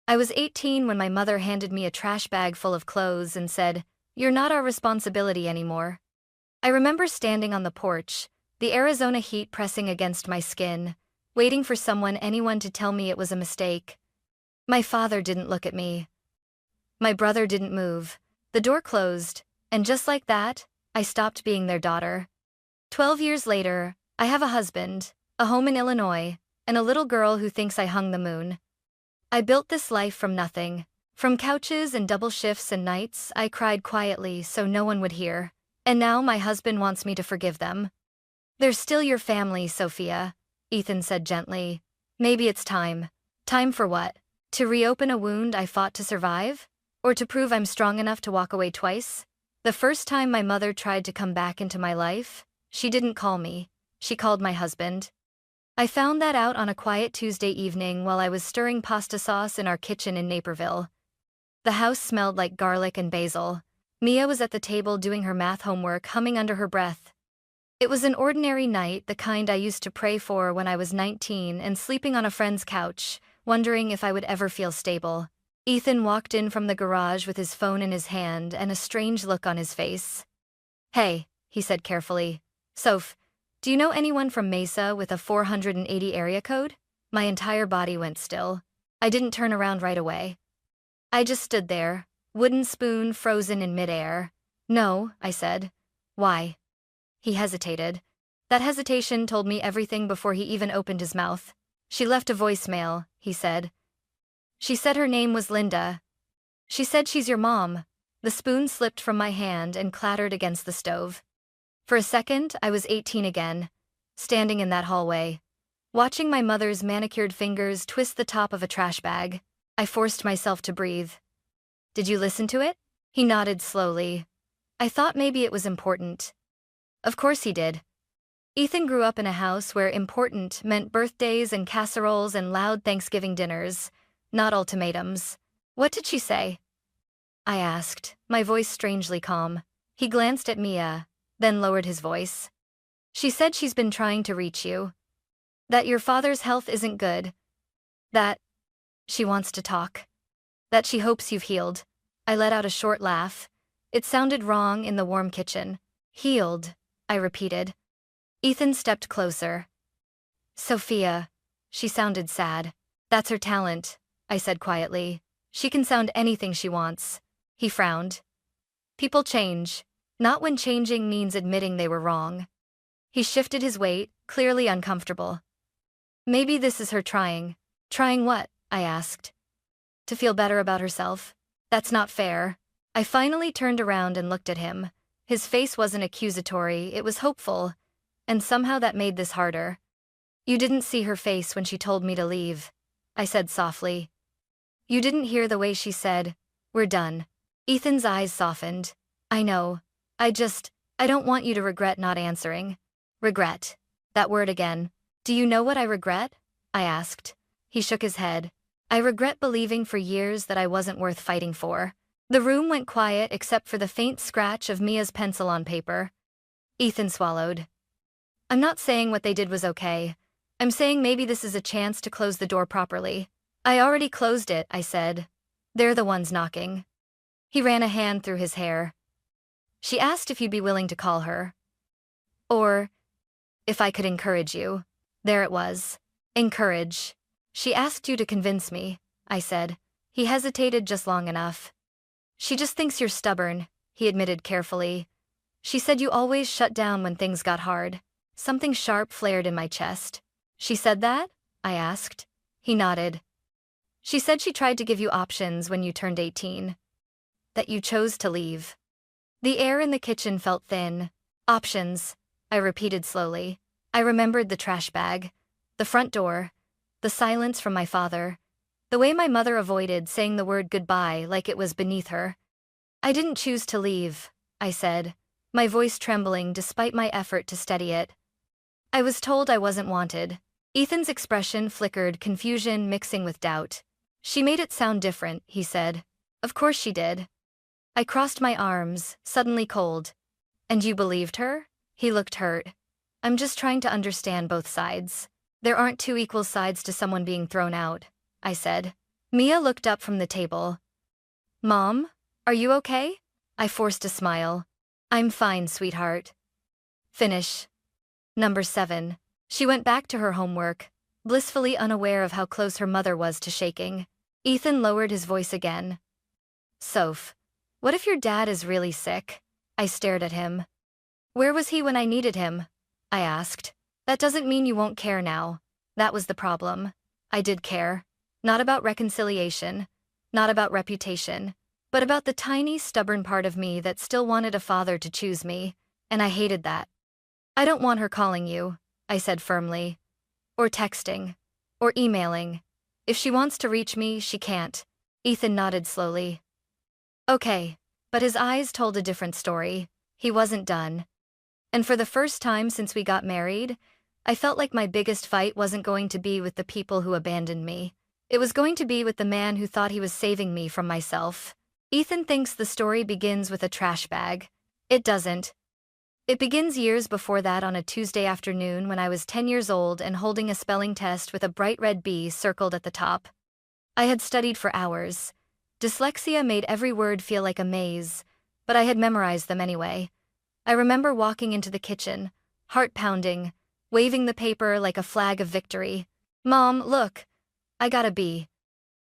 I was 18 when my mother handed me a trash bag full of clothes and said, "You're not our responsibility anymore." I remember standing on the porch, the Arizona heat pressing against my skin, waiting for anyone to tell me it was a mistake. My father didn't look at me. My brother didn't move. The door closed, and just like that, I stopped being their daughter. 12 years later, I have a husband, a home in Illinois, and a little girl who thinks I hung the moon. I built this life from nothing. From couches and double shifts and nights, I cried quietly so no one would hear. And now my husband wants me to forgive them. "They're still your family, Sophia," Ethan said gently. "Maybe it's time." Time for what? To reopen a wound I fought to survive? Or to prove I'm strong enough to walk away twice? The first time my mother tried to come back into my life, she didn't call me. She called my husband. I found that out on a quiet Tuesday evening while I was stirring pasta sauce in our kitchen in Naperville. The house smelled like garlic and basil. Mia was at the table doing her math homework, humming under her breath. It was an ordinary night, the kind I used to pray for when I was 19 and sleeping on a friend's couch, wondering if I would ever feel stable. Ethan walked in from the garage with his phone in his hand and a strange look on his face. "Hey," he said carefully. "Soph, do you know anyone from Mesa with a 480 area code?" My entire body went still. I didn't turn around right away. I just stood there, wooden spoon frozen in midair. "No," I said. "Why?" He hesitated. That hesitation told me everything before he even opened his mouth. "She left a voicemail," he said. "She said her name was Linda. She said she's your mom." The spoon slipped from my hand and clattered against the stove. For a second, I was 18 again, standing in that hallway, watching my mother's manicured fingers twist the top of a trash bag. I forced myself to breathe. "Did you listen to it?" He nodded slowly. I thought maybe it was important. Of course he did. Ethan grew up in a house where important meant birthdays and casseroles and loud Thanksgiving dinners, not ultimatums. "What did she say?" I asked, my voice strangely calm. He glanced at Mia, then lowered his voice. "She said she's been trying to reach you. That your father's health isn't good. That she wants to talk. That she hopes you've healed." I let out a short laugh. It sounded wrong in the warm kitchen. "Healed," I repeated. Ethan stepped closer. "Sophia." She sounded sad. "That's her talent," I said quietly. "She can sound anything she wants." He frowned. "People change. Not when changing means admitting they were wrong." He shifted his weight, clearly uncomfortable. "Maybe this is her trying." "Trying what?" I asked. "To feel better about herself." "That's not fair." I finally turned around and looked at him. His face wasn't accusatory, it was hopeful, and somehow that made this harder. "You didn't see her face when she told me to leave," I said softly. "You didn't hear the way she said, 'We're done.'" Ethan's eyes softened. "I know. I don't want you to regret not answering." Regret. That word again. "Do you know what I regret?" I asked. He shook his head. "I regret believing for years that I wasn't worth fighting for." The room went quiet except for the faint scratch of Mia's pencil on paper. Ethan swallowed. "I'm not saying what they did was okay. I'm saying maybe this is a chance to close the door properly." "I already closed it," I said. "They're the ones knocking." He ran a hand through his hair. "She asked if you'd be willing to call her. Or if I could encourage you." There it was. Encourage. "She asked you to convince me," I said. He hesitated just long enough. "She just thinks you're stubborn," he admitted carefully. "She said you always shut down when things got hard." Something sharp flared in my chest. "She said that?" I asked. He nodded. "She said she tried to give you options when you turned 18. That you chose to leave." The air in the kitchen felt thin. "Options," I repeated slowly. I remembered the trash bag, the front door, the silence from my father, the way my mother avoided saying the word goodbye like it was beneath her. "I didn't choose to leave," I said, my voice trembling despite my effort to steady it. "I was told I wasn't wanted." Ethan's expression flickered, confusion mixing with doubt. "She made it sound different," he said. "Of course she did." I crossed my arms, suddenly cold. "And you believed her?" He looked hurt. "I'm just trying to understand both sides." "There aren't two equal sides to someone being thrown out," I said. Mia looked up from the table. Mom, are you okay? I forced a smile. I'm fine, sweetheart. Finish. Number 7. She went back to her homework, blissfully unaware of how close her mother was to shaking. Ethan lowered his voice again. Soph, what if your dad is really sick? I stared at him. Where was he when I needed him? I asked. That doesn't mean you won't care now. That was the problem. I did care. Not about reconciliation, not about reputation, but about the tiny, stubborn part of me that still wanted a father to choose me, and I hated that. I don't want her calling you, I said firmly. Or texting. Or emailing. If she wants to reach me, she can't. Ethan nodded slowly. Okay, but his eyes told a different story. He wasn't done. And for the first time since we got married, I felt like my biggest fight wasn't going to be with the people who abandoned me. It was going to be with the man who thought he was saving me from myself. Ethan thinks the story begins with a trash bag. It doesn't. It begins years before that on a Tuesday afternoon when I was 10 years old and holding a spelling test with a bright red B circled at the top. I had studied for hours. Dyslexia made every word feel like a maze, but I had memorized them anyway. I remember walking into the kitchen, heart pounding, waving the paper like a flag of victory. Mom, look, I got a B.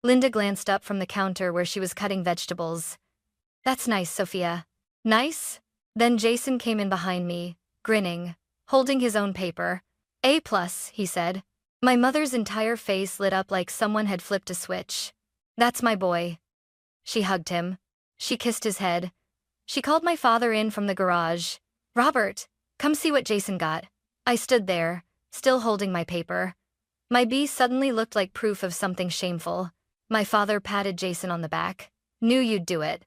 Linda glanced up from the counter where she was cutting vegetables. That's nice, Sophia. Nice? Then Jason came in behind me, grinning, holding his own paper. A+, he said. My mother's entire face lit up like someone had flipped a switch. That's my boy. She hugged him. She kissed his head. She called my father in from the garage. Robert, come see what Jason got. I stood there, still holding my paper. My B suddenly looked like proof of something shameful. My father patted Jason on the back. Knew you'd do it.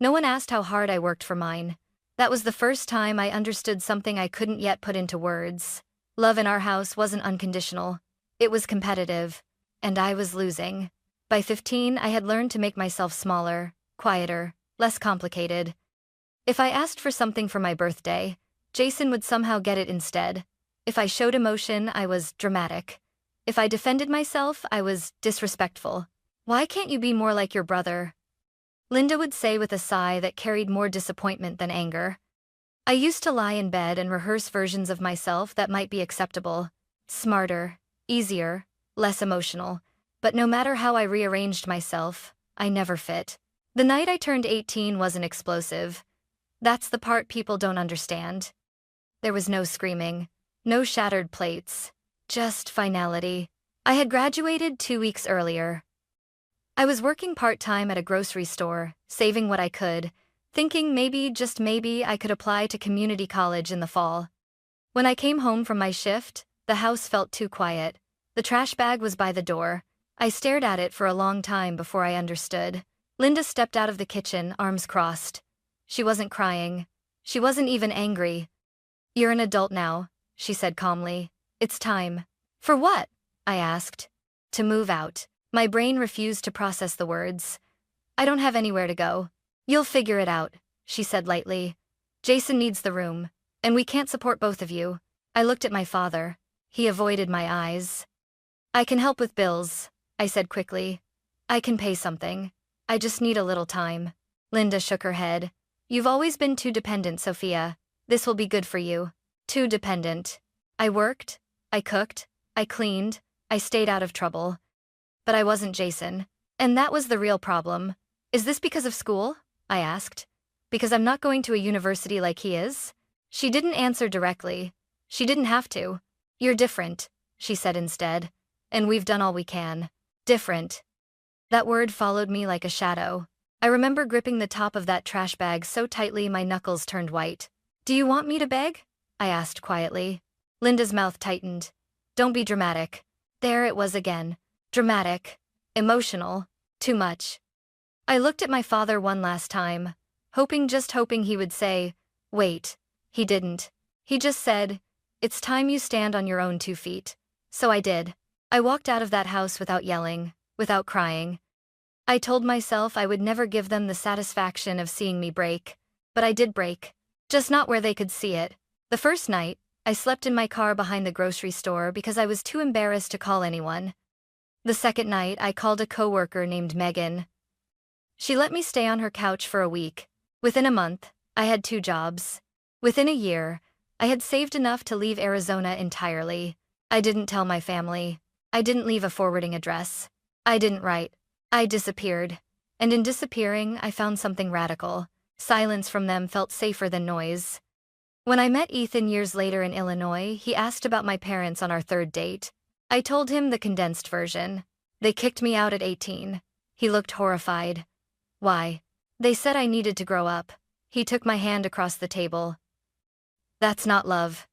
No one asked how hard I worked for mine. That was the first time I understood something I couldn't yet put into words. Love in our house wasn't unconditional. It was competitive. And I was losing. By 15, I had learned to make myself smaller, quieter, less complicated. If I asked for something for my birthday, Jason would somehow get it instead. If I showed emotion, I was dramatic. If I defended myself, I was disrespectful. Why can't you be more like your brother? Linda would say with a sigh that carried more disappointment than anger. I used to lie in bed and rehearse versions of myself that might be acceptable. Smarter, easier, less emotional. But no matter how I rearranged myself, I never fit. The night I turned 18 wasn't explosive. That's the part people don't understand. There was no screaming, no shattered plates, just finality. I had graduated 2 weeks earlier. I was working part-time at a grocery store, saving what I could, thinking maybe, just maybe, I could apply to community college in the fall. When I came home from my shift, the house felt too quiet. The trash bag was by the door. I stared at it for a long time before I understood. Linda stepped out of the kitchen, arms crossed. She wasn't crying. She wasn't even angry. You're an adult now, she said calmly. It's time. For what? I asked. To move out. My brain refused to process the words. I don't have anywhere to go. You'll figure it out, she said lightly. Jason needs the room, and we can't support both of you. I looked at my father. He avoided my eyes. I can help with bills, I said quickly. I can pay something. I just need a little time. Linda shook her head. You've always been too dependent, Sophia. This will be good for you. Too dependent. I worked, I cooked, I cleaned, I stayed out of trouble. But I wasn't Jason. And that was the real problem. Is this because of school? I asked. Because I'm not going to a university like he is? She didn't answer directly. She didn't have to. You're different, she said instead. And we've done all we can. Different. That word followed me like a shadow. I remember gripping the top of that trash bag so tightly my knuckles turned white. Do you want me to beg? I asked quietly. Linda's mouth tightened. Don't be dramatic. There it was again. Dramatic. Emotional. Too much. I looked at my father one last time, hoping he would say, wait. He didn't. He just said, it's time you stand on your own 2 feet. So I did. I walked out of that house without yelling, without crying. I told myself I would never give them the satisfaction of seeing me break. But I did break. Just not where they could see it. The first night, I slept in my car behind the grocery store because I was too embarrassed to call anyone. The second night, I called a coworker named Megan. She let me stay on her couch for a week. Within a month, I had 2 jobs. Within a year, I had saved enough to leave Arizona entirely. I didn't tell my family. I didn't leave a forwarding address. I didn't write. I disappeared. And in disappearing, I found something radical. Silence from them felt safer than noise. When I met Ethan years later in Illinois, he asked about my parents on our third date. I told him the condensed version. They kicked me out at 18. He looked horrified. Why? They said I needed to grow up. He took my hand across the table. That's not love.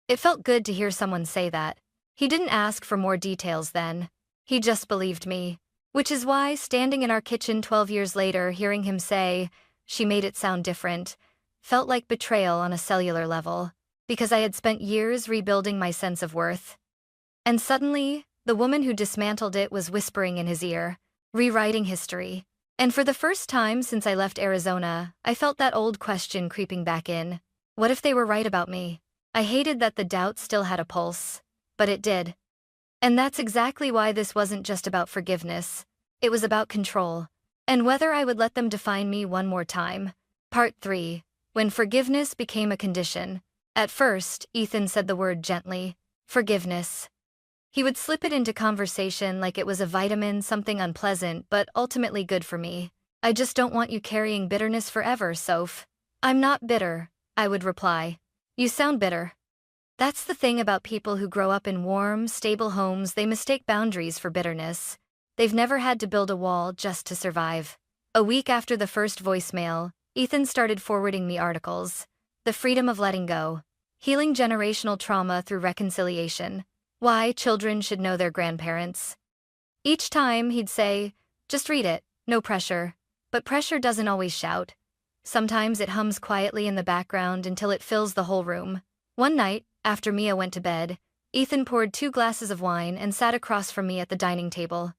It felt good to hear someone say that. He didn't ask for more details then. He just believed me. Which is why, standing in our kitchen 12 years later, hearing him say, "She made it sound different," felt like betrayal on a cellular level, because I had spent years rebuilding my sense of worth. And suddenly, the woman who dismantled it was whispering in his ear, rewriting history. And for the first time since I left Arizona, I felt that old question creeping back in. What if they were right about me? I hated that the doubt still had a pulse, but it did. And that's exactly why this wasn't just about forgiveness. It was about control. And whether I would let them define me one more time. Part 3. When forgiveness became a condition. At first, Ethan said the word gently. Forgiveness. He would slip it into conversation like it was a vitamin, something unpleasant, but ultimately good for me. I just don't want you carrying bitterness forever, Soph. I'm not bitter, I would reply. You sound bitter. That's the thing about people who grow up in warm, stable homes, they mistake boundaries for bitterness. They've never had to build a wall just to survive. A week after the first voicemail, Ethan started forwarding me articles. The freedom of letting go. Healing generational trauma through reconciliation. Why children should know their grandparents. Each time he'd say, just read it, no pressure. But pressure doesn't always shout. Sometimes it hums quietly in the background until it fills the whole room. One night, after Mia went to bed, Ethan poured 2 glasses of wine and sat across from me at the dining table.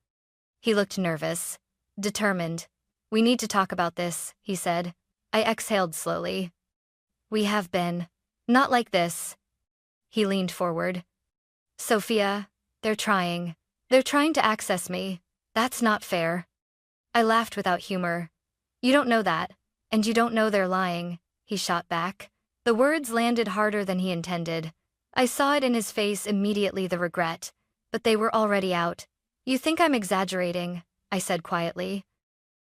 He looked nervous, determined. We need to talk about this, he said. I exhaled slowly. We have been. Not like this. He leaned forward. Sophia, they're trying. They're trying to access me. That's not fair. I laughed without humor. You don't know that, and you don't know they're lying, he shot back. The words landed harder than he intended. I saw it in his face immediately, the regret. But they were already out. You think I'm exaggerating, I said quietly.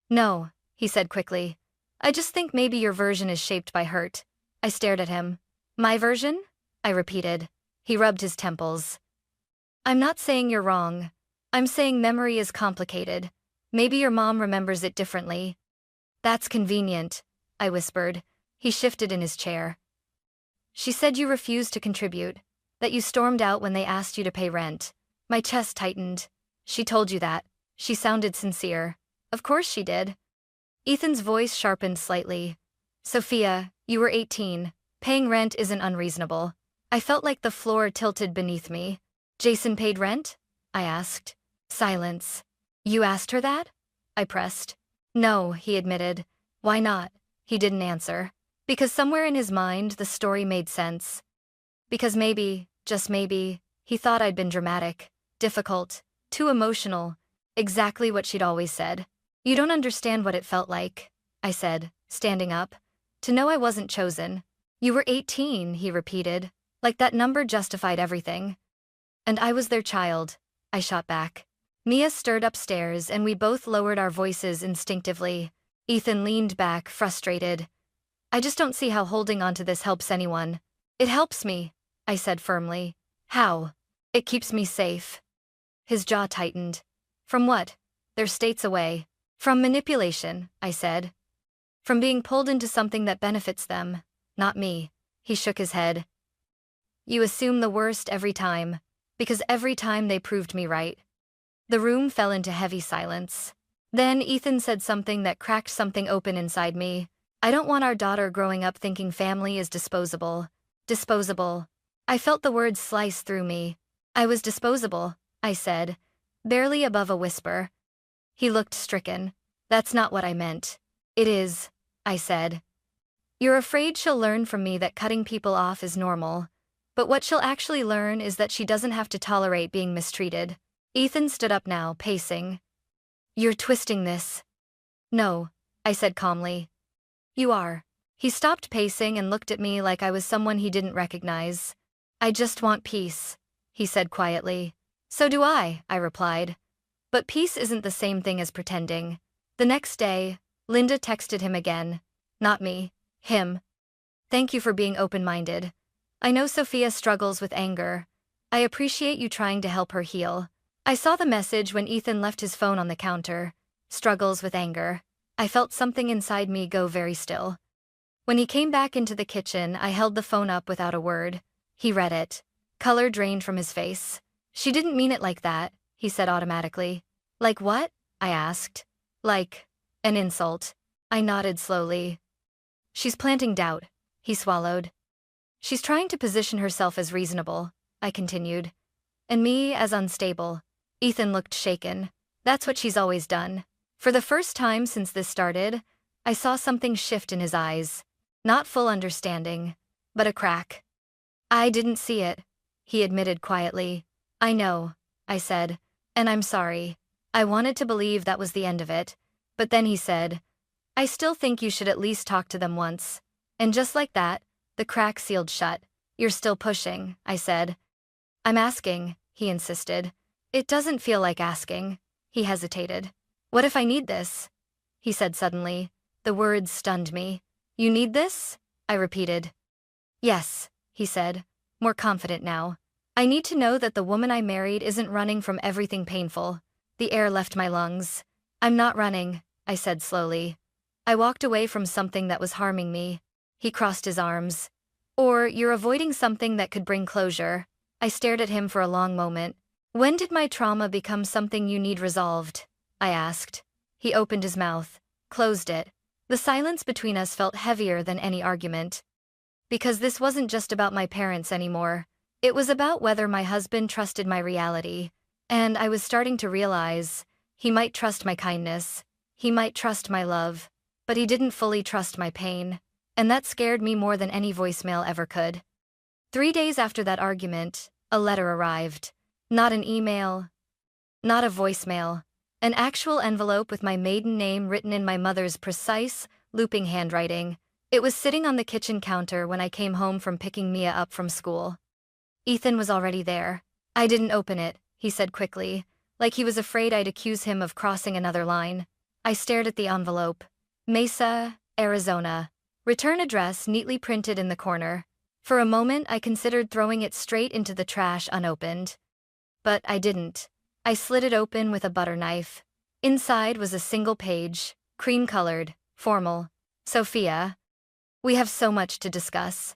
No, he said quickly. I just think maybe your version is shaped by hurt. I stared at him. My version? I repeated. He rubbed his temples. I'm not saying you're wrong. I'm saying memory is complicated. Maybe your mom remembers it differently. That's convenient, I whispered. He shifted in his chair. She said you refused to contribute, that you stormed out when they asked you to pay rent. My chest tightened. She told you that. She sounded sincere. Of course she did. Ethan's voice sharpened slightly. Sophia, you were 18. Paying rent isn't unreasonable. I felt like the floor tilted beneath me. Jason paid rent? I asked. Silence. You asked her that? I pressed. No, he admitted. Why not? He didn't answer. Because somewhere in his mind, the story made sense. Because maybe, just maybe, he thought I'd been dramatic, difficult, too emotional, exactly what she'd always said. You don't understand what it felt like, I said, standing up. To know I wasn't chosen. You were 18, he repeated, like that number justified everything. And I was their child, I shot back. Mia stirred upstairs and we both lowered our voices instinctively. Ethan leaned back, frustrated. I just don't see how holding onto this helps anyone. It helps me, I said firmly. How? It keeps me safe. His jaw tightened. From what? They're states away. From manipulation, I said. From being pulled into something that benefits them, not me. He shook his head. You assume the worst every time, because every time they proved me right. The room fell into heavy silence. Then Ethan said something that cracked something open inside me. I don't want our daughter growing up thinking family is disposable. Disposable. I felt the words slice through me. I was disposable, I said, barely above a whisper. He looked stricken. That's not what I meant. It is, I said. You're afraid she'll learn from me that cutting people off is normal. But what she'll actually learn is that she doesn't have to tolerate being mistreated. Ethan stood up now, pacing. You're twisting this. No, I said calmly. You are. He stopped pacing and looked at me like I was someone he didn't recognize. I just want peace, he said quietly. So do I replied. But peace isn't the same thing as pretending. The next day, Linda texted him again. Not me, him. Thank you for being open-minded. I know Sophia struggles with anger. I appreciate you trying to help her heal. I saw the message when Ethan left his phone on the counter. Struggles with anger. I felt something inside me go very still. When he came back into the kitchen, I held the phone up without a word. He read it. Color drained from his face. She didn't mean it like that, he said automatically. Like what? I asked. Like an insult. I nodded slowly. She's planting doubt, he swallowed. She's trying to position herself as reasonable, I continued. And me as unstable. Ethan looked shaken. That's what she's always done. For the first time since this started, I saw something shift in his eyes. Not full understanding, but a crack. I didn't see it, he admitted quietly. I know, I said, and I'm sorry. I wanted to believe that was the end of it, but then he said, I still think you should at least talk to them once. And just like that, the crack sealed shut. You're still pushing, I said. I'm asking, he insisted. It doesn't feel like asking. He hesitated. What if I need this? He said suddenly. The words stunned me. You need this? I repeated. Yes, he said, more confident now. I need to know that the woman I married isn't running from everything painful. The air left my lungs. I'm not running, I said slowly. I walked away from something that was harming me. He crossed his arms. Or you're avoiding something that could bring closure. I stared at him for a long moment. When did my trauma become something you need resolved? I asked. He opened his mouth, closed it. The silence between us felt heavier than any argument. Because this wasn't just about my parents anymore. It was about whether my husband trusted my reality. And I was starting to realize, he might trust my kindness. He might trust my love. But he didn't fully trust my pain. And that scared me more than any voicemail ever could. 3 days after that argument, a letter arrived. Not an email. Not a voicemail. An actual envelope with my maiden name written in my mother's precise, looping handwriting. It was sitting on the kitchen counter when I came home from picking Mia up from school. Ethan was already there. I didn't open it, he said quickly, like he was afraid I'd accuse him of crossing another line. I stared at the envelope. Mesa, Arizona. Return address neatly printed in the corner. For a moment I considered throwing it straight into the trash unopened. But I didn't. I slid it open with a butter knife. Inside was a single page, cream-colored, formal. Sophia. We have so much to discuss.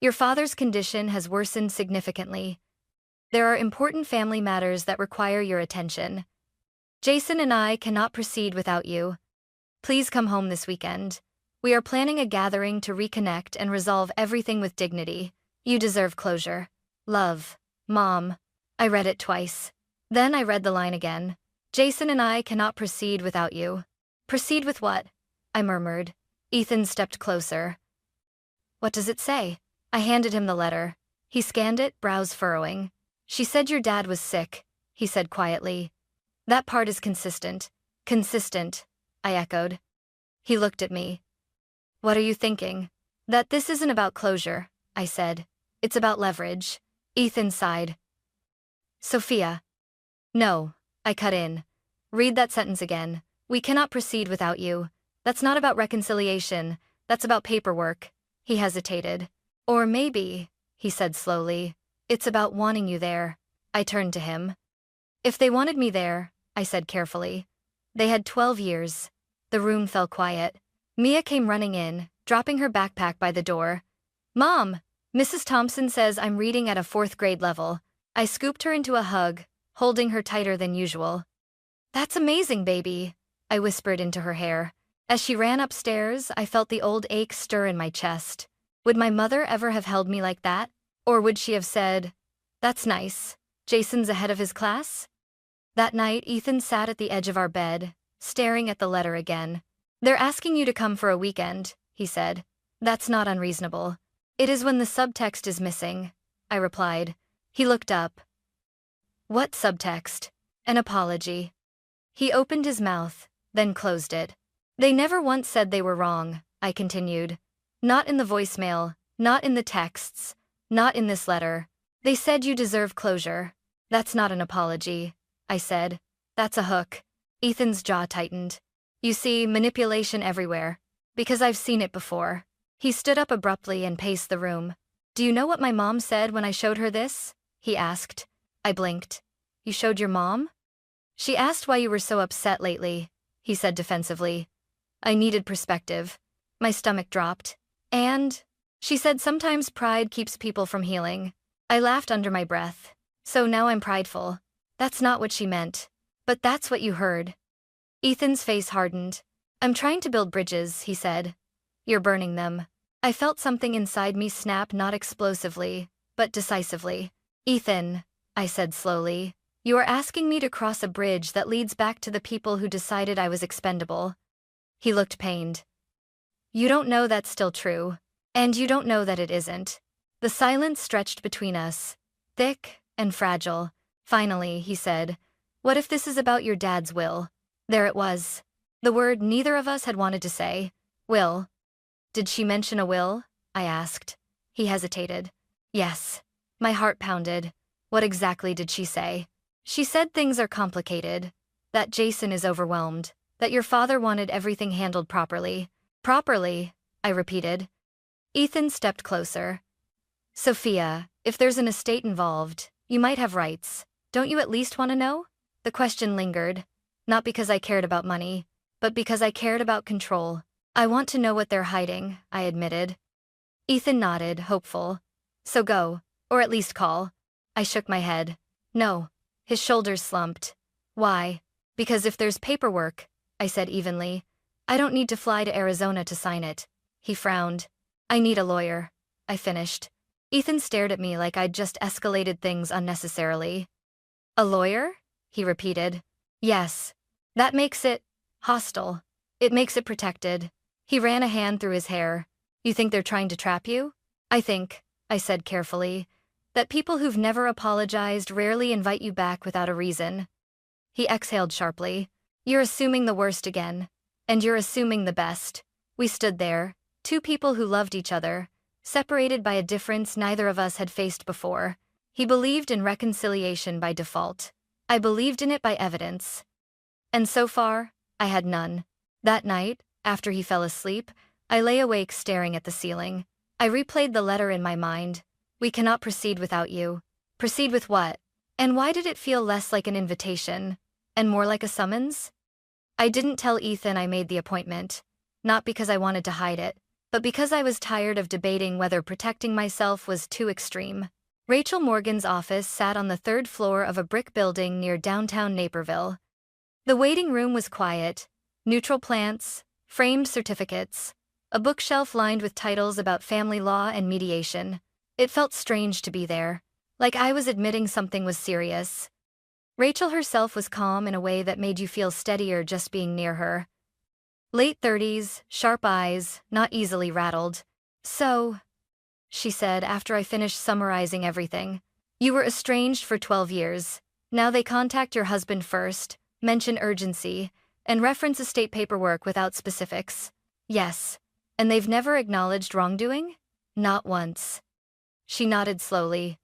Your father's condition has worsened significantly. There are important family matters that require your attention. Jason and I cannot proceed without you. Please come home this weekend. We are planning a gathering to reconnect and resolve everything with dignity. You deserve closure. Love. Mom. I read it twice. Then I read the line again. Jason and I cannot proceed without you. Proceed with what? I murmured. Ethan stepped closer. What does it say? I handed him the letter. He scanned it, brows furrowing. She said your dad was sick, he said quietly. That part is consistent. Consistent, I echoed. He looked at me. What are you thinking? That this isn't about closure, I said. It's about leverage. Ethan sighed. Sophia. No, I cut in. Read that sentence again. We cannot proceed without you. That's not about reconciliation. That's about paperwork. He hesitated. Or maybe, he said slowly, it's about wanting you there. I turned to him. If they wanted me there, I said carefully. They had 12 years. The room fell quiet. Mia came running in, dropping her backpack by the door. Mom, Mrs. Thompson says I'm reading at a 4th grade level. I scooped her into a hug, holding her tighter than usual. That's amazing, baby, I whispered into her hair. As she ran upstairs, I felt the old ache stir in my chest. Would my mother ever have held me like that? Or would she have said, that's nice, Jason's ahead of his class? That night, Ethan sat at the edge of our bed, staring at the letter again. They're asking you to come for a weekend, he said. That's not unreasonable. It is when the subtext is missing, I replied. He looked up. What subtext? An apology. He opened his mouth, then closed it. They never once said they were wrong, I continued. Not in the voicemail, not in the texts, not in this letter. They said you deserve closure. That's not an apology, I said. That's a hook. Ethan's jaw tightened. You see, manipulation everywhere. Because I've seen it before. He stood up abruptly and paced the room. Do you know what my mom said when I showed her this? He asked. I blinked. You showed your mom? She asked why you were so upset lately, he said defensively. I needed perspective. My stomach dropped. And? She said sometimes pride keeps people from healing. I laughed under my breath. So now I'm prideful. That's not what she meant. But that's what you heard. Ethan's face hardened. I'm trying to build bridges, he said. You're burning them. I felt something inside me snap, not explosively, but decisively. Ethan, I said slowly, you are asking me to cross a bridge that leads back to the people who decided I was expendable. He looked pained. You don't know that's still true. And you don't know that it isn't. The silence stretched between us, thick and fragile. Finally, he said, what if this is about your dad's will? There it was. The word neither of us had wanted to say. Will. Did she mention a will? I asked. He hesitated. Yes. My heart pounded. What exactly did she say? She said things are complicated. That Jason is overwhelmed. That your father wanted everything handled properly. Properly, I repeated. Ethan stepped closer. Sophia, if there's an estate involved, you might have rights. Don't you at least want to know? The question lingered. Not because I cared about money, but because I cared about control. I want to know what they're hiding, I admitted. Ethan nodded, hopeful. So go, or at least call. I shook my head. No. His shoulders slumped. Why? Because if there's paperwork, I said evenly, I don't need to fly to Arizona to sign it. He frowned. I need a lawyer, I finished. Ethan stared at me like I'd just escalated things unnecessarily. A lawyer? He repeated. Yes. That makes it hostile. It makes it protected. He ran a hand through his hair. You think they're trying to trap you? I think, I said carefully, that people who've never apologized rarely invite you back without a reason. He exhaled sharply. You're assuming the worst again. And you're assuming the best. We stood there, two people who loved each other, separated by a difference neither of us had faced before. He believed in reconciliation by default. I believed in it by evidence. And so far, I had none. That night, after he fell asleep, I lay awake staring at the ceiling. I replayed the letter in my mind. We cannot proceed without you. Proceed with what? And why did it feel less like an invitation, and more like a summons? I didn't tell Ethan I made the appointment. Not because I wanted to hide it, but because I was tired of debating whether protecting myself was too extreme. Rachel Morgan's office sat on the third floor of a brick building near downtown Naperville. The waiting room was quiet. Neutral plants, framed certificates, a bookshelf lined with titles about family law and mediation. It felt strange to be there, like I was admitting something was serious. Rachel herself was calm in a way that made you feel steadier just being near her. Late 30s, sharp eyes, not easily rattled. So, she said after I finished summarizing everything, you were estranged for 12 years. Now they contact your husband first, mention urgency, and reference estate paperwork without specifics. Yes. And they've never acknowledged wrongdoing? Not once. She nodded slowly.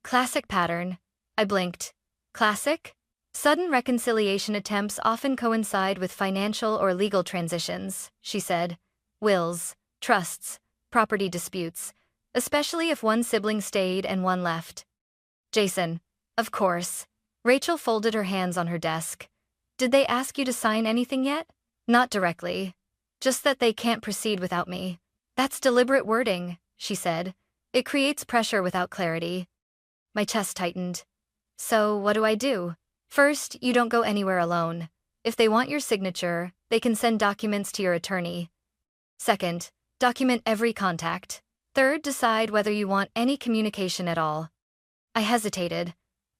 Classic pattern. I blinked. Classic? Sudden reconciliation attempts often coincide with financial or legal transitions, she said. Wills, trusts, property disputes, especially if one sibling stayed and one left. Jason. Of course. Rachel folded her hands on her desk. Did they ask you to sign anything yet? Not directly. Just that they can't proceed without me. That's deliberate wording, she said. It creates pressure without clarity. My chest tightened. So, what do I do? First, you don't go anywhere alone. If they want your signature, they can send documents to your attorney. Second, document every contact. Third, decide whether you want any communication at all. I hesitated.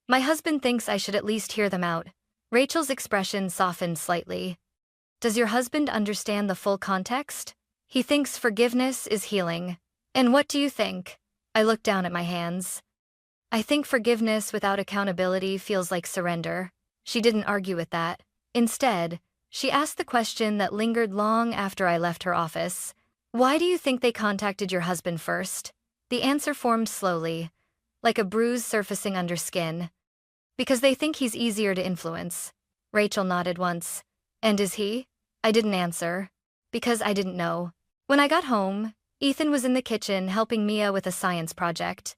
My husband thinks I should at least hear them out. Rachel's expression softened slightly. Does your husband understand the full context? He thinks forgiveness is healing. And what do you think? I looked down at my hands. I think forgiveness without accountability feels like surrender. She didn't argue with that. Instead, she asked the question that lingered long after I left her office. Why do you think they contacted your husband first? The answer formed slowly, like a bruise surfacing under skin. Because they think he's easier to influence. Rachel nodded once. And is he? I didn't answer. Because I didn't know. When I got home, Ethan was in the kitchen helping Mia with a science project.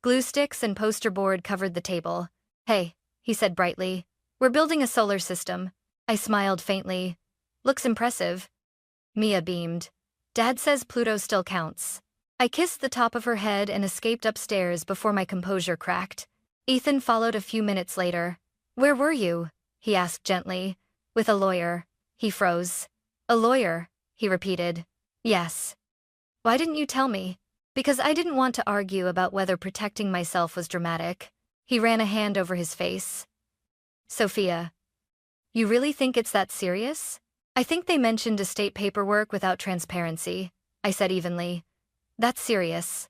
Glue sticks and poster board covered the table. Hey, he said brightly. We're building a solar system. I smiled faintly. Looks impressive. Mia beamed. Dad says Pluto still counts. I kissed the top of her head and escaped upstairs before my composure cracked. Ethan followed a few minutes later. Where were you? He asked gently. With a lawyer. He froze. A lawyer, he repeated. Yes. Why didn't you tell me? Because I didn't want to argue about whether protecting myself was dramatic. He ran a hand over his face. Sophia. You really think it's that serious? I think they mentioned estate paperwork without transparency, I said evenly. That's serious.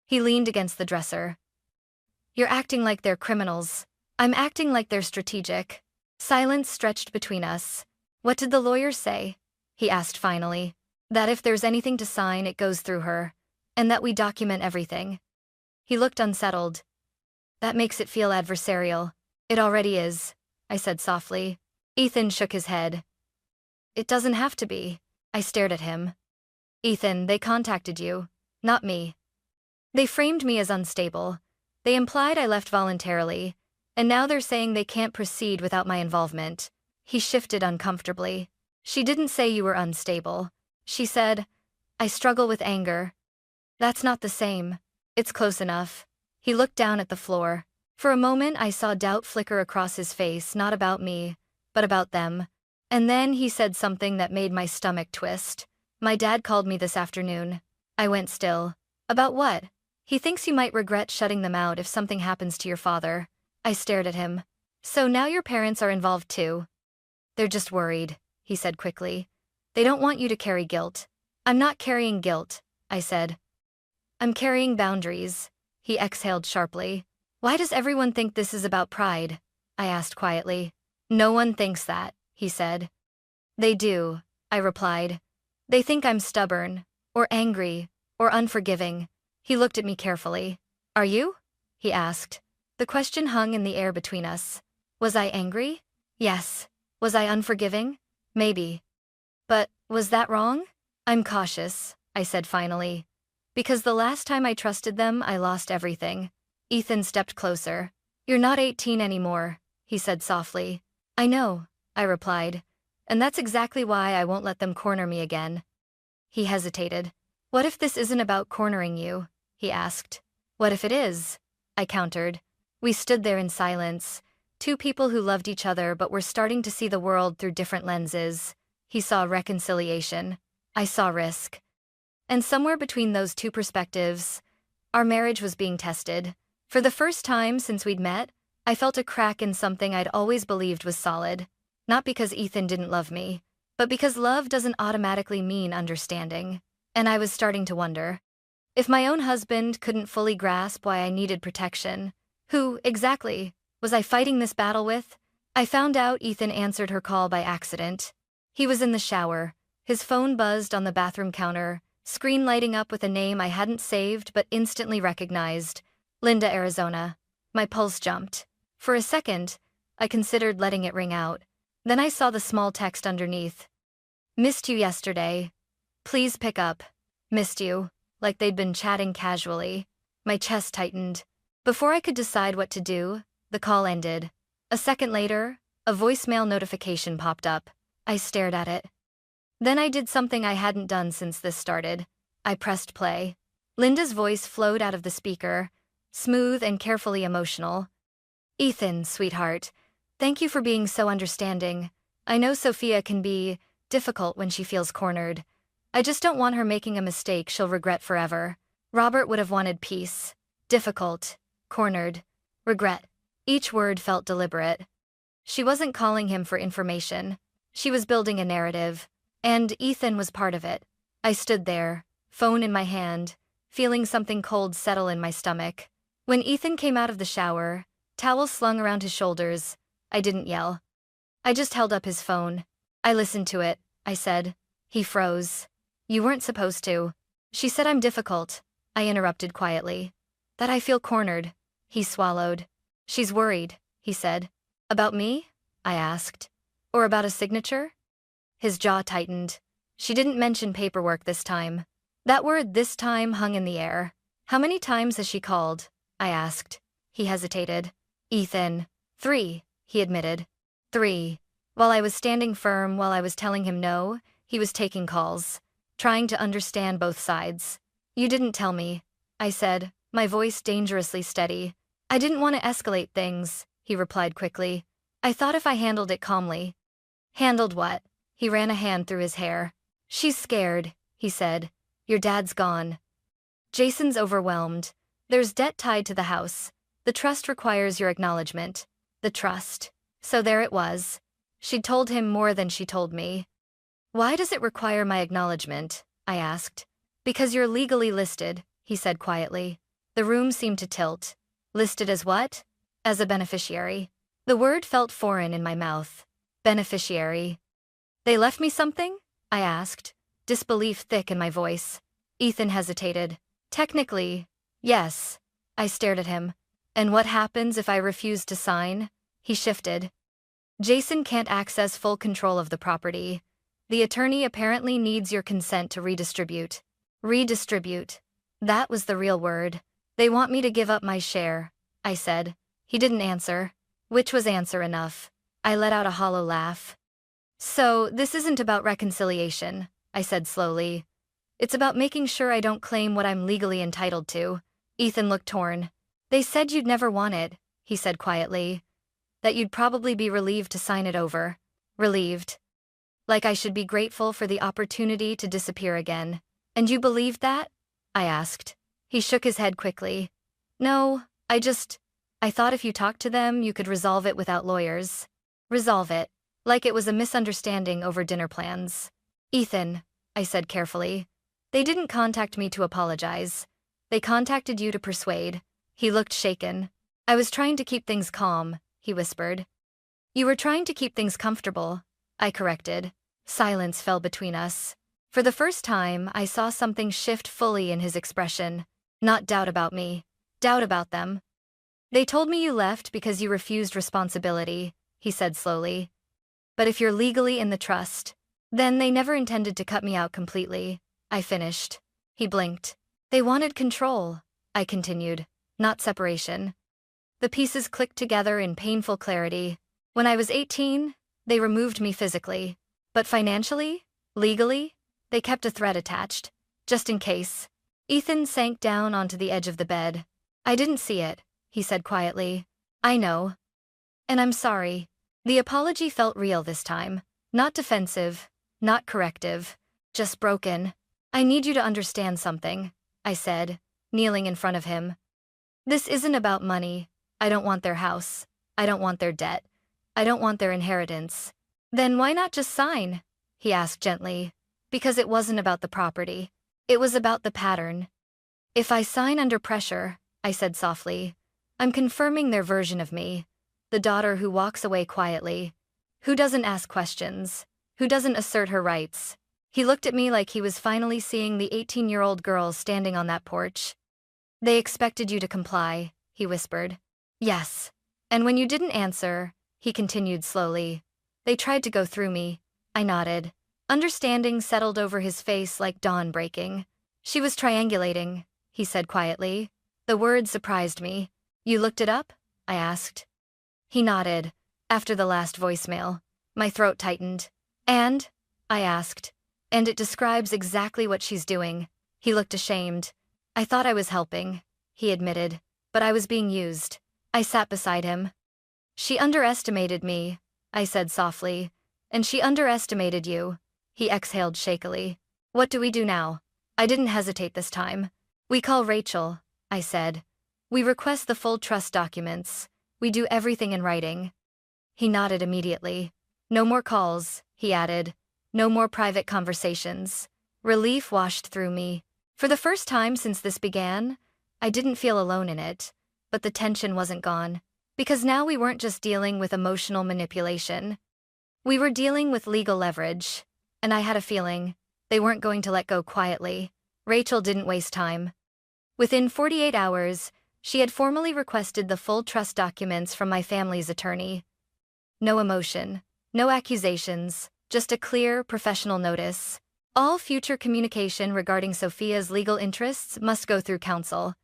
He leaned against the dresser. You're acting like they're criminals. I'm acting like they're strategic. Silence stretched between us. What did the lawyer say? He asked finally. That if there's anything to sign, it goes through her. And that we document everything. He looked unsettled. That makes it feel adversarial. It already is, I said softly. Ethan shook his head. It doesn't have to be. I stared at him. Ethan, they contacted you, not me. They framed me as unstable. They implied I left voluntarily, and now they're saying they can't proceed without my involvement. He shifted uncomfortably. She didn't say you were unstable. She said, I struggle with anger. That's not the same. It's close enough. He looked down at the floor. For a moment I saw doubt flicker across his face, not about me, but about them. And then he said something that made my stomach twist. My dad called me this afternoon. I went still. About what? He thinks you might regret shutting them out if something happens to your father. I stared at him. So now your parents are involved too? They're just worried, he said quickly. They don't want you to carry guilt. I'm not carrying guilt, I said. I'm carrying boundaries. He exhaled sharply. Why does everyone think this is about pride? I asked quietly. No one thinks that, he said. They do, I replied. They think I'm stubborn, or angry, or unforgiving. He looked at me carefully. Are you? He asked. The question hung in the air between us. Was I angry? Yes. Was I unforgiving? Maybe. But, was that wrong? I'm cautious, I said finally. Because the last time I trusted them, I lost everything. Ethan stepped closer. You're not 18 anymore, he said softly. I know, I replied. And that's exactly why I won't let them corner me again. He hesitated. What if this isn't about cornering you? He asked. What if it is? I countered. We stood there in silence, two people who loved each other but were starting to see the world through different lenses. He saw reconciliation. I saw risk. And somewhere between those two perspectives, our marriage was being tested. For the first time since we'd met, I felt a crack in something I'd always believed was solid. Not because Ethan didn't love me, but because love doesn't automatically mean understanding. And I was starting to wonder. If my own husband couldn't fully grasp why I needed protection, who, exactly, was I fighting this battle with? I found out Ethan answered her call by accident. He was in the shower. His phone buzzed on the bathroom counter, screen lighting up with a name I hadn't saved but instantly recognized. Linda, Arizona. My pulse jumped. For a second, I considered letting it ring out. Then I saw the small text underneath. Missed you yesterday. Please pick up. Missed you. Like they'd been chatting casually. My chest tightened. Before I could decide what to do, the call ended. A second later, a voicemail notification popped up. I stared at it. Then I did something I hadn't done since this started. I pressed play. Linda's voice flowed out of the speaker, smooth and carefully emotional. Ethan, sweetheart. Thank you for being so understanding. I know Sophia can be difficult when she feels cornered. I just don't want her making a mistake she'll regret forever. Robert would have wanted peace. Difficult. Cornered. Regret. Each word felt deliberate. She wasn't calling him for information. She was building a narrative. And Ethan was part of it. I stood there, phone in my hand, feeling something cold settle in my stomach. When Ethan came out of the shower, towel slung around his shoulders, I didn't yell. I just held up his phone. I listened to it, I said. He froze. You weren't supposed to. She said I'm difficult, I interrupted quietly. That I feel cornered. He swallowed. She's worried, he said. About me? I asked. Or about a signature? His jaw tightened. She didn't mention paperwork this time. That word this time hung in the air. How many times has she called? I asked. He hesitated. Ethan. 3, he admitted. 3. While I was standing firm while I was telling him no, he was taking calls, trying to understand both sides. You didn't tell me, I said, my voice dangerously steady. I didn't want to escalate things, he replied quickly. I thought if I handled it calmly. Handled what? He ran a hand through his hair. She's scared, he said. Your dad's gone. Jason's overwhelmed. There's debt tied to the house. The trust requires your acknowledgement. The trust. So there it was. She'd told him more than she told me. Why does it require my acknowledgement? I asked. Because you're legally listed, he said quietly. The room seemed to tilt. Listed as what? As a beneficiary. The word felt foreign in my mouth. Beneficiary. They left me something? I asked, disbelief thick in my voice. Ethan hesitated. Technically, yes. I stared at him. And what happens if I refuse to sign? He shifted. Jason can't access full control of the property. The attorney apparently needs your consent to redistribute. Redistribute. That was the real word. They want me to give up my share, I said. He didn't answer. Which was answer enough. I let out a hollow laugh. So, this isn't about reconciliation, I said slowly. It's about making sure I don't claim what I'm legally entitled to. Ethan looked torn. They said you'd never want it, he said quietly. That you'd probably be relieved to sign it over. Relieved. Like I should be grateful for the opportunity to disappear again. And you believed that? I asked. He shook his head quickly. No, I thought if you talked to them, you could resolve it without lawyers. Resolve it. Like it was a misunderstanding over dinner plans. Ethan, I said carefully. They didn't contact me to apologize. They contacted you to persuade. He looked shaken. I was trying to keep things calm, he whispered. You were trying to keep things comfortable, I corrected. Silence fell between us. For the first time, I saw something shift fully in his expression. Not doubt about me. Doubt about them. They told me you left because you refused responsibility, he said slowly. But if you're legally in the trust, then they never intended to cut me out completely. I finished. He blinked. They wanted control, I continued, not separation. The pieces clicked together in painful clarity. When I was 18, they removed me physically. But financially, legally, they kept a thread attached, just in case. Ethan sank down onto the edge of the bed. I didn't see it, he said quietly. I know. And I'm sorry. The apology felt real this time. Not defensive, not corrective, just broken. I need you to understand something, I said, kneeling in front of him. This isn't about money. I don't want their house. I don't want their debt. I don't want their inheritance. Then why not just sign? He asked gently. Because it wasn't about the property. It was about the pattern. If I sign under pressure, I said softly, I'm confirming their version of me. The daughter who walks away quietly. Who doesn't ask questions. Who doesn't assert her rights. He looked at me like he was finally seeing the 18-year-old girl standing on that porch. They expected you to comply, he whispered. Yes. And when you didn't answer, he continued slowly. They tried to go through me. I nodded. Understanding settled over his face like dawn breaking. She was triangulating, he said quietly. The word surprised me. You looked it up? I asked. He nodded. After the last voicemail, my throat tightened. And? I asked. And it describes exactly what she's doing. He looked ashamed. I thought I was helping, he admitted, but I was being used. I sat beside him. She underestimated me, I said softly. And she underestimated you. He exhaled shakily. What do we do now? I didn't hesitate this time. We call Rachel, I said. We request the full trust documents. We do everything in writing. He nodded immediately. No more calls, he added. No more private conversations. Relief washed through me. For the first time since this began, I didn't feel alone in it, but the tension wasn't gone. Because now we weren't just dealing with emotional manipulation. We were dealing with legal leverage. And I had a feeling they weren't going to let go quietly. Rachel didn't waste time. Within 48 hours, she had formally requested the full trust documents from my family's attorney. No emotion, no accusations, just a clear, professional notice. All future communication regarding Sophia's legal interests must go through counsel.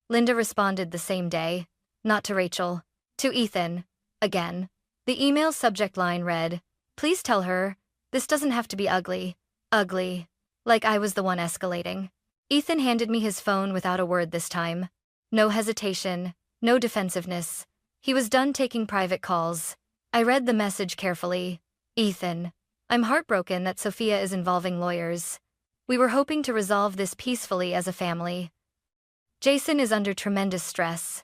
Linda responded the same day, not to Rachel, to Ethan, again. The email's subject line read, "Please tell her, this doesn't have to be ugly. Ugly. Like I was the one escalating." Ethan handed me his phone without a word this time. No hesitation, no defensiveness. He was done taking private calls. I read the message carefully. "Ethan, I'm heartbroken that Sophia is involving lawyers. We were hoping to resolve this peacefully as a family. Jason is under tremendous stress.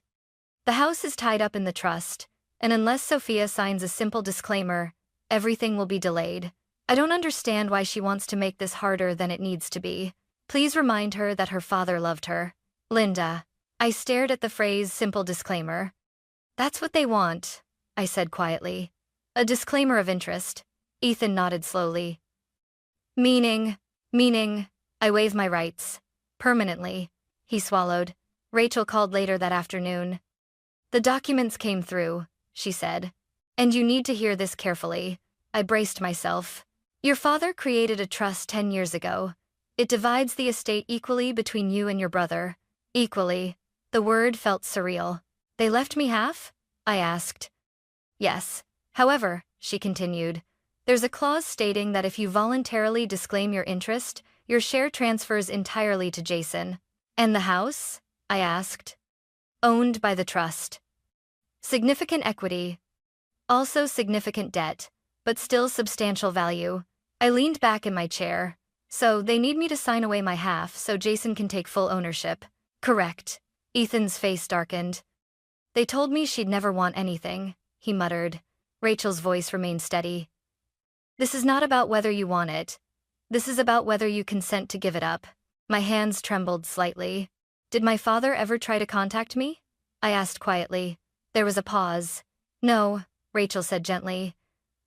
The house is tied up in the trust, and unless Sophia signs a simple disclaimer, everything will be delayed. I don't understand why she wants to make this harder than it needs to be. Please remind her that her father loved her. Linda." I stared at the phrase "simple disclaimer." "That's what they want," I said quietly. "A disclaimer of interest." Ethan nodded slowly. Meaning, I waive my rights. Permanently." He swallowed. Rachel called later that afternoon. "The documents came through," she said. "And you need to hear this carefully." I braced myself. "Your father created a trust 10 years ago. It divides the estate equally between you and your brother." Equally. The word felt surreal. "They left me half?" I asked. "Yes. However," she continued, "there's a clause stating that if you voluntarily disclaim your interest, your share transfers entirely to Jason." "And the house?" I asked. "Owned by the trust. Significant equity. Also significant debt, but still substantial value." I leaned back in my chair. "So they need me to sign away my half so Jason can take full ownership." "Correct." Ethan's face darkened. "They told me she'd never want anything," he muttered. Rachel's voice remained steady. "This is not about whether you want it. This is about whether you consent to give it up." My hands trembled slightly. "Did my father ever try to contact me?" I asked quietly. There was a pause. "No," Rachel said gently.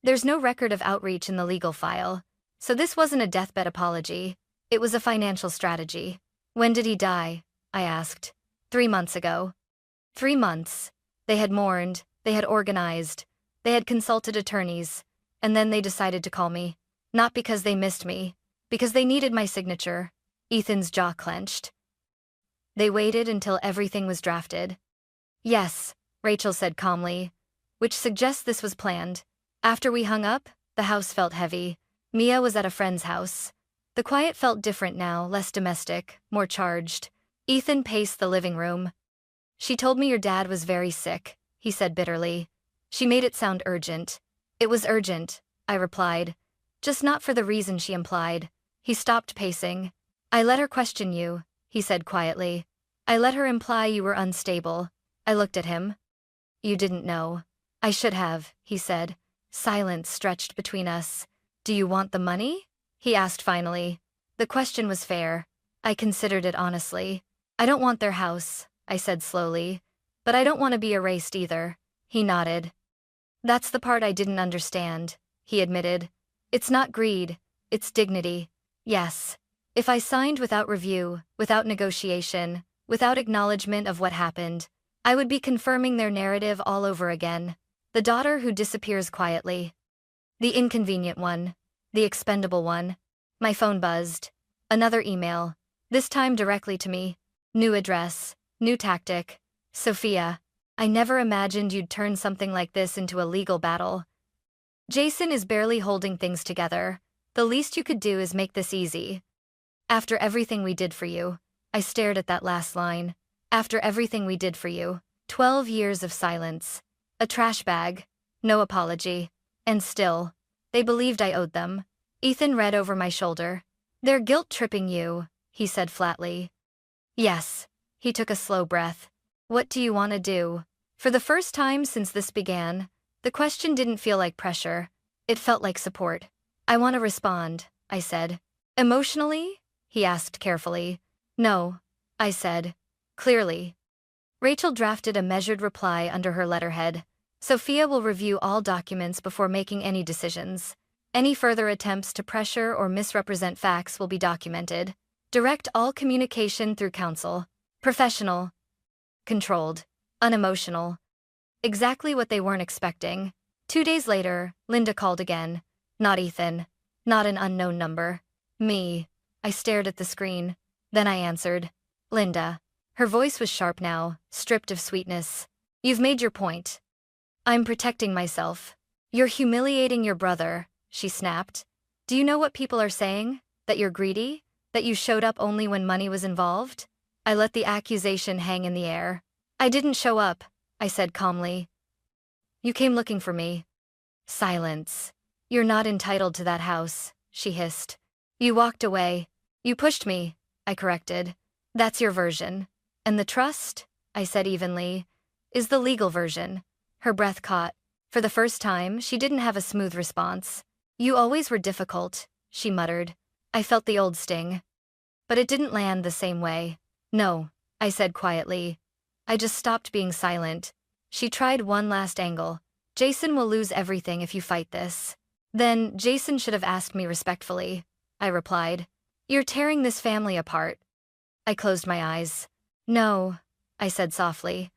"There's no record of outreach in the legal file. So this wasn't a deathbed apology. It was a financial strategy." "When did he die?" I asked. 3 months ago." 3 months. They had mourned, they had organized, they had consulted attorneys, and then they decided to call me. Not because they missed me, because they needed my signature. Ethan's jaw clenched. "They waited until everything was drafted." "Yes," Rachel said calmly, which suggests this was planned. After we hung up, the house felt heavy. Mia was at a friend's house. The quiet felt different now, less domestic, more charged. Ethan paced the living room. "She told me your dad was very sick," he said bitterly. "She made it sound urgent." "It was urgent," I replied. "Just not for the reason she implied." He stopped pacing. "I let her question you," he said quietly. "I let her imply you were unstable." I looked at him. "You didn't know." "I should have," he said. Silence stretched between us. "Do you want the money?" he asked finally. The question was fair. I considered it honestly. "I don't want their house," I said slowly. "But I don't want to be erased either." He nodded. "That's the part I didn't understand," he admitted. "It's not greed, it's dignity." Yes. If I signed without review, without negotiation, without acknowledgement of what happened, I would be confirming their narrative all over again. The daughter who disappears quietly. The inconvenient one. The expendable one. My phone buzzed. Another email. This time directly to me. New address. New tactic. "Sophia, I never imagined you'd turn something like this into a legal battle. Jason is barely holding things together. The least you could do is make this easy. After everything we did for you." I stared at that last line. After everything we did for you. 12 years of silence. A trash bag. No apology. And still, they believed I owed them. Ethan read over my shoulder. "They're guilt-tripping you," he said flatly. "Yes." He took a slow breath. "What do you want to do?" For the first time since this began, the question didn't feel like pressure. It felt like support. "I want to respond," I said. "Emotionally?" he asked carefully. "No," I said. "Clearly." Rachel drafted a measured reply under her letterhead. Sophia will review all documents before making any decisions. Any further attempts to pressure or misrepresent facts will be documented. Direct all communication through counsel. Professional. Controlled. Unemotional. Exactly what they weren't expecting. 2 days later, Linda called again. Not Ethan. Not an unknown number. Me. I stared at the screen. Then I answered. Linda. Her voice was sharp now, stripped of sweetness. You've made your point. I'm protecting myself. You're humiliating your brother, she snapped. Do you know what people are saying? That you're greedy? That you showed up only when money was involved? I let the accusation hang in the air. I didn't show up, I said calmly. You came looking for me. Silence. You're not entitled to that house, she hissed. You walked away. You pushed me, I corrected. That's your version. And the trust, I said evenly, is the legal version. Her breath caught. For the first time, she didn't have a smooth response. You always were difficult, she muttered. I felt the old sting. But it didn't land the same way. No, I said quietly. I just stopped being silent. She tried one last angle. Jason will lose everything if you fight this. Then Jason should have asked me respectfully, I replied. You're tearing this family apart. I closed my eyes. No, I said softly.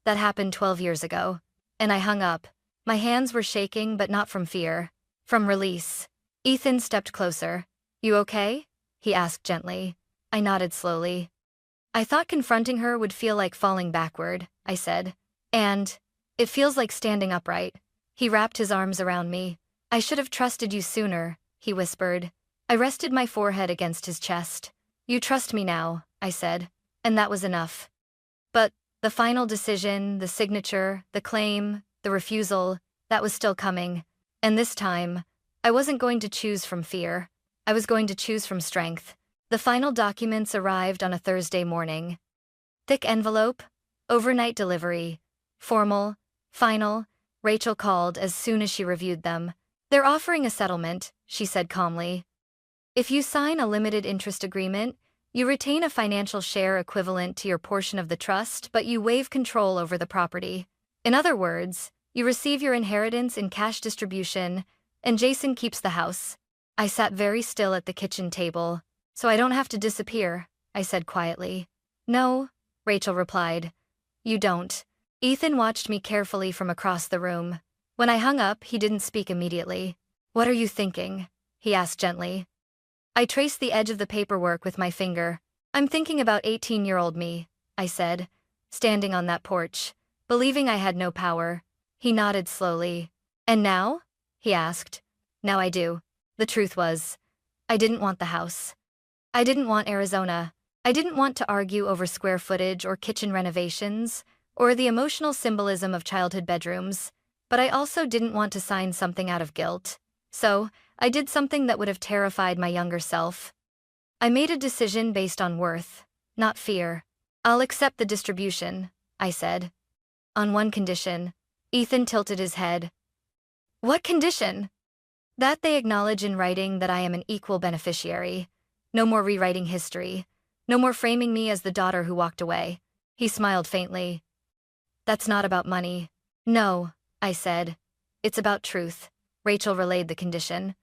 That happened 12 years ago. And I hung up. My hands were shaking, but not from fear. From release. Ethan stepped closer. You okay? He asked gently. I nodded slowly. I thought confronting her would feel like falling backward, I said. And it feels like standing upright. He wrapped his arms around me. I should have trusted you sooner, he whispered. I rested my forehead against his chest. You trust me now, I said. And that was enough. But the final decision, the signature, the claim, the refusal, that was still coming. And this time, I wasn't going to choose from fear. I was going to choose from strength. The final documents arrived on a Thursday morning. Thick envelope, overnight delivery. Formal, final, Rachel called as soon as she reviewed them. They're offering a settlement, she said calmly. If you sign a limited interest agreement, you retain a financial share equivalent to your portion of the trust, but you waive control over the property. In other words, you receive your inheritance in cash distribution, and Jason keeps the house. I sat very still at the kitchen table. So I don't have to disappear, I said quietly. No, Rachel replied. You don't. Ethan watched me carefully from across the room. When I hung up, he didn't speak immediately. What are you thinking? He asked gently. I traced the edge of the paperwork with my finger. I'm thinking about 18-year-old me, I said, standing on that porch, believing I had no power. He nodded slowly. And now? He asked. Now I do. The truth was, I didn't want the house. I didn't want Arizona. I didn't want to argue over square footage or kitchen renovations, or the emotional symbolism of childhood bedrooms, but I also didn't want to sign something out of guilt. So, I did something that would have terrified my younger self. I made a decision based on worth, not fear. I'll accept the distribution, I said. On one condition. Ethan tilted his head. What condition? That they acknowledge in writing that I am an equal beneficiary. No more rewriting history. No more framing me as the daughter who walked away. He smiled faintly. That's not about money. No, I said. It's about truth. Rachel relayed the condition.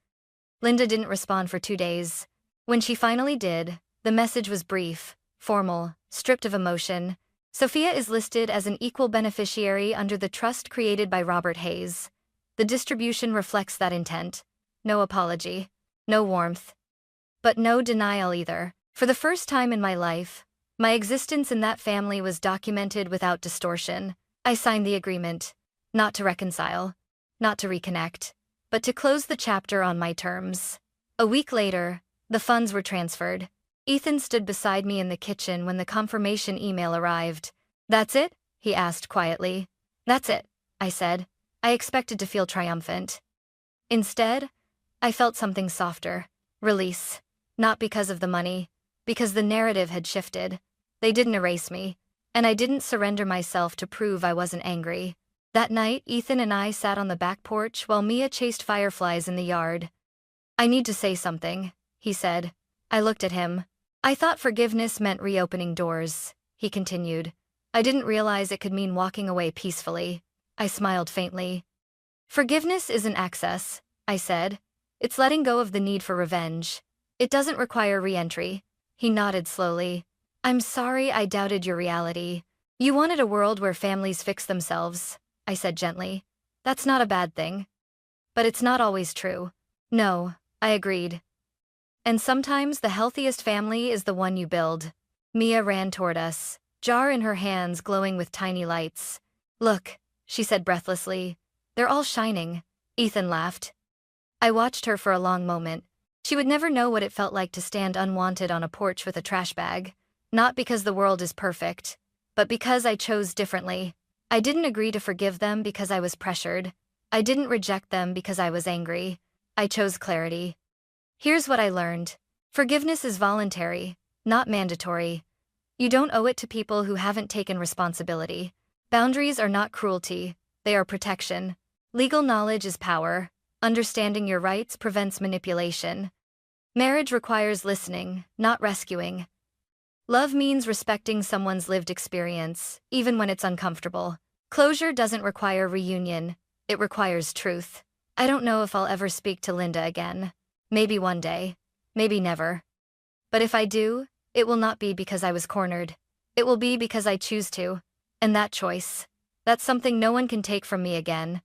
Linda didn't respond for 2 days. When she finally did, the message was brief, formal, stripped of emotion. Sophia is listed as an equal beneficiary under the trust created by Robert Hayes. The distribution reflects that intent. No apology. No warmth. But no denial either. For the first time in my life, my existence in that family was documented without distortion. I signed the agreement. Not to reconcile. Not to reconnect. But to close the chapter on my terms. A week later, the funds were transferred. Ethan stood beside me in the kitchen when the confirmation email arrived. That's it? He asked quietly. That's it, I said. I expected to feel triumphant. Instead, I felt something softer. Release. Not because of the money, because the narrative had shifted. They didn't erase me, and I didn't surrender myself to prove I wasn't angry. That night, Ethan and I sat on the back porch while Mia chased fireflies in the yard. I need to say something, he said. I looked at him. I thought forgiveness meant reopening doors, he continued. I didn't realize it could mean walking away peacefully. I smiled faintly. Forgiveness isn't access, I said. It's letting go of the need for revenge. It doesn't require re-entry. He nodded slowly. I'm sorry I doubted your reality. You wanted a world where families fix themselves, I said gently. That's not a bad thing. But it's not always true. No, I agreed. And sometimes the healthiest family is the one you build. Mia ran toward us, jar in her hands glowing with tiny lights. Look, she said breathlessly. They're all shining. Ethan laughed. I watched her for a long moment. She would never know what it felt like to stand unwanted on a porch with a trash bag. Not because the world is perfect, but because I chose differently. I didn't agree to forgive them because I was pressured. I didn't reject them because I was angry. I chose clarity. Here's what I learned. Forgiveness is voluntary, not mandatory. You don't owe it to people who haven't taken responsibility. Boundaries are not cruelty, they are protection. Legal knowledge is power. Understanding your rights prevents manipulation. Marriage requires listening, not rescuing. Love means respecting someone's lived experience, even when it's uncomfortable. Closure doesn't require reunion, it requires truth. I don't know if I'll ever speak to Linda again. Maybe one day, maybe never. But if I do, it will not be because I was cornered. It will be because I choose to. And that choice, that's something no one can take from me again.